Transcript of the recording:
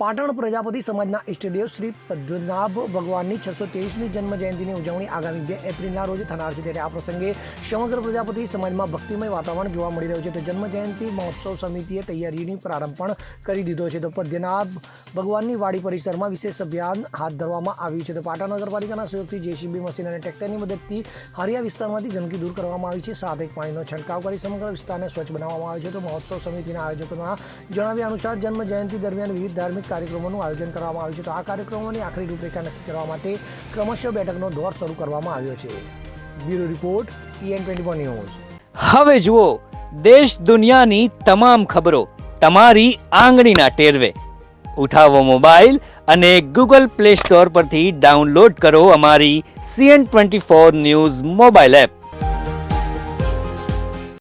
પાટણ પ્રજાપતિ સમાજના ઇષ્ટદેવ શ્રી પદ્મનાભ ભગવાનની 623મી જન્મ જયંતિની ઉજવણી આગામી 2 એપ્રિલના રોજ થનાર છે। ત્યારે આ પ્રસંગે સમગ્ર પ્રજાપતિ સમાજમાં ભક્તિમય વાતાવરણ જોવા મળી રહ્યું છે। તો જન્મ જયંતિ મહોત્સવ સમિતિએ તૈયારીની પ્રારંભ પણ કરી દીધો છે। તો પદ્મનાભ ભગવાનની વાડી પરિસરમાં વિશેષ અભિયાન હાથ ધરવામાં આવ્યું છે। તો પાટણ નગરપાલિકાના સહયોગથી જેસીબી મશીન અને ટ્રેક્ટરની મદદથી હારિયા વિસ્તારમાંથી ગંદકી દૂર કરવામાં આવી છે। સાથે પાણીનો છંટકાવ કરી સમગ્ર વિસ્તારને સ્વચ્છ બનાવવામાં આવ્યો છે। તો મહોત્સવ સમિતિના આયોજકોના જણાવ્યા અનુસાર જન્મ જયંતિ દરમિયાન વિવિધ ધાર્મિક કાર્યક્રમોનું આયોજન કરવામાં આવ્યું છે। તો આ કાર્યક્રમોની આખરી રૂપરેખા નક્કી કરવા માટે ક્રમશઃ બેઠકનો દોર શરૂ કરવામાં આવ્યો છે। Bureau report CN24 news. હવે જુઓ દેશ દુનિયાની તમામ ખબરો તમારી આંગળીના ટેરવે। ઉઠાવો મોબાઈલ અને Google Play Store પરથી ડાઉનલોડ કરો અમારી CN24 ન્યૂઝ મોબાઈલ એપ।